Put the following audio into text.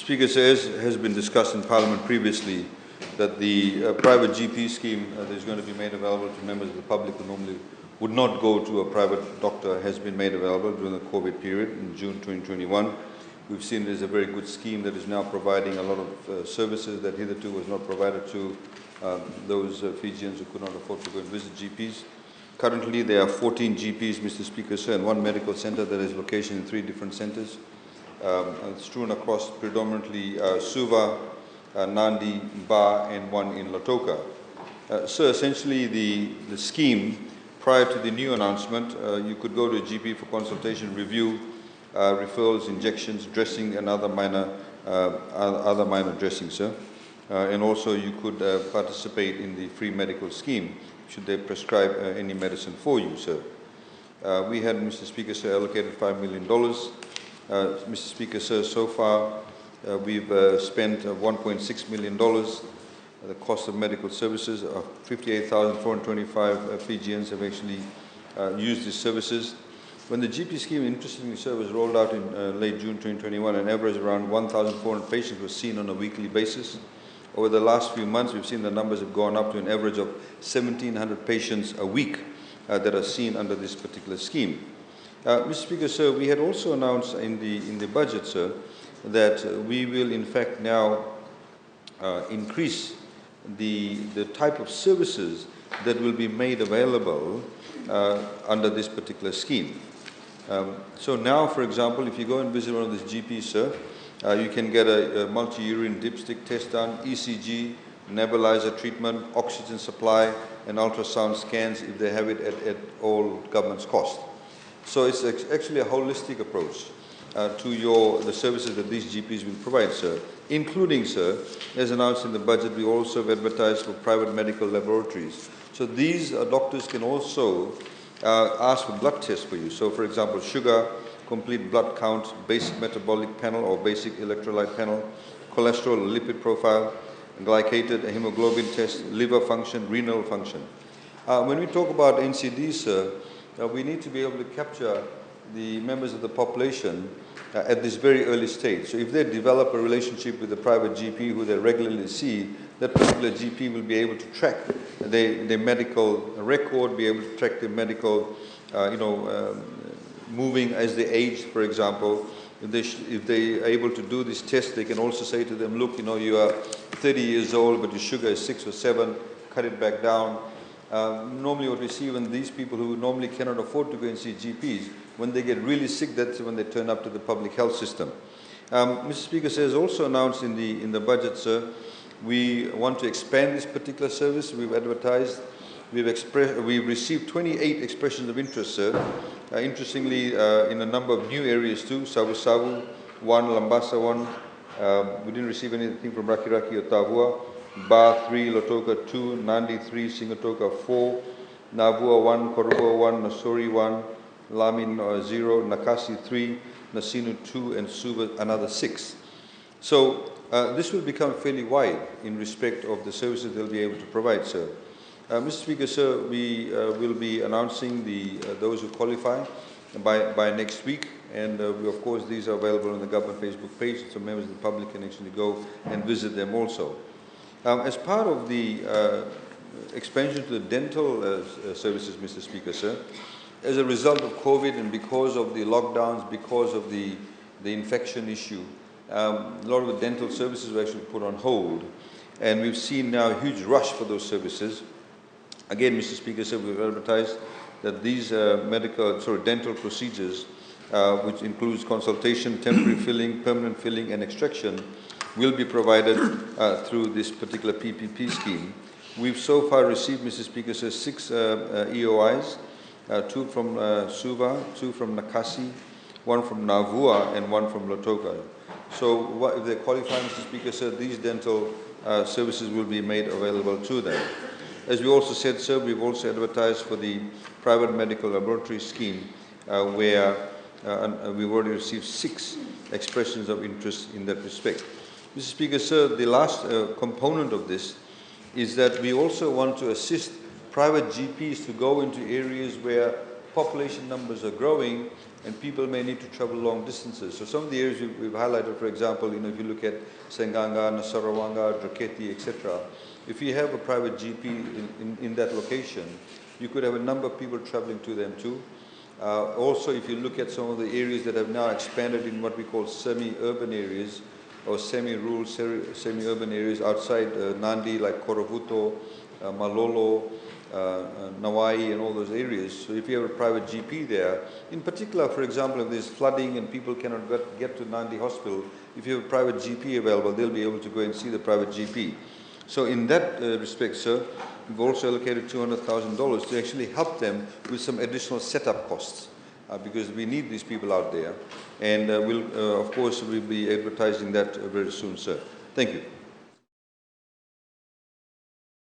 Speaker, sir, as has been discussed in Parliament previously, that the private GP scheme that is going to be made available to members of the public who normally would not go to a private doctor has been made available during the COVID period in June 2021. We've seen it as a very good scheme that is now providing a lot of services that hitherto was not provided to those Fijians who could not afford to go and visit GPs. Currently, there are 14 GPs, Mr. Speaker, sir, and one medical centre that is located in 3 different centres. Strewn across predominantly Suva, Nandi, Ba, and one in Lautoka. So essentially the scheme, prior to the new announcement, you could go to a GP for consultation, review, referrals, injections, dressing, and other minor dressing, sir. And also you could participate in the free medical scheme should they prescribe any medicine for you, sir. We had, Mr. Speaker, sir, allocated $5 million. Mr. Speaker, sir, so far we've spent $1.6 million. The cost of medical services of 58,425 Fijians have actually used these services. When the GP scheme, interestingly, sir, was rolled out in late June 2021, an average around 1,400 patients were seen on a weekly basis. Over the last few months, we've seen the numbers have gone up to an average of 1,700 patients a week that are seen under this particular scheme. Mr. Speaker, sir, we had also announced in the budget, sir, that we will in fact now increase the type of services that will be made available under this particular scheme. So now, for example, if you go and visit one of these GPs, sir, you can get a multi-urine dipstick test done, ECG, nebulizer treatment, oxygen supply, and ultrasound scans if they have it at all government's cost. So it's actually a holistic approach to the services that these GPs will provide, sir, including, sir, as announced in the budget, we also have advertised for private medical laboratories. So these doctors can also ask for blood tests for you. So, for example, sugar, complete blood count, basic metabolic panel or basic electrolyte panel, cholesterol, lipid profile, glycated hemoglobin test, liver function, renal function. When we talk about NCDs, sir, we need to be able to capture the members of the population at this very early stage. So if they develop a relationship with a private GP who they regularly see, that particular GP will be able to track their medical record, be able to track their medical, moving as they age, for example. If they are able to do this test, they can also say to them, look, you are 30 years old, but your sugar is 6 or 7, cut it back down. Normally what we see when these people who normally cannot afford to go and see GPs, when they get really sick, that's when they turn up to the public health system. Mr. Speaker, says also announced in the budget, sir, we want to expand this particular service. We've advertised. We've received 28 expressions of interest, sir. Interestingly, in a number of new areas too, Savu Savu 1, Lambasa 1. We didn't receive anything from Raki Raki or Tavua. Ba 3, Lautoka 2, Nandi 3, Singatoka 4, Navua 1, Korobua 1, Nasori 1, Lamin 0, Nakasi 3, Nasinu 2, and Suva another 6. So this will become fairly wide in respect of the services they'll be able to provide, sir. Mr. Speaker, sir, we will be announcing those who qualify by next week, and of course these are available on the government Facebook page, so members of the public can actually go and visit them also. As part of the expansion to the dental services, Mr. Speaker, sir, as a result of COVID and because of the lockdowns, because of the infection issue, a lot of the dental services were actually put on hold, and we've seen now a huge rush for those services. Again, Mr. Speaker, sir, we've advertised that these dental procedures, which includes consultation, temporary filling, permanent filling, and extraction, will be provided through this particular PPP scheme. We've so far received, Mr. Speaker, sir, 6 EOIs, 2 from Suva, 2 from Nakasi, 1 from Navua, and 1 from Lautoka. So if they qualify, Mr. Speaker, sir, these dental services will be made available to them. As we also said, sir, we've also advertised for the private medical laboratory scheme where we've already received 6 expressions of interest in that respect. Mr. Speaker, sir, the last component of this is that we also want to assist private GPs to go into areas where population numbers are growing and people may need to travel long distances. So some of the areas we've highlighted, for example, if you look at Senganga, Nasarawanga, Draketi, etc., if you have a private GP in that location, you could have a number of people traveling to them too. Also, if you look at some of the areas that have now expanded in what we call semi-urban areas, or semi-rural, semi-urban areas outside Nandi, like Korovuto, Malolo, Nawai, and all those areas. So if you have a private GP there, in particular, for example, if there's flooding and people cannot get to Nandi Hospital, if you have a private GP available, they'll be able to go and see the private GP. So in that respect, sir, we've also allocated $200,000 to actually help them with some additional setup costs. Because we need these people out there, and of course, we'll be advertising that very soon, sir. Thank you.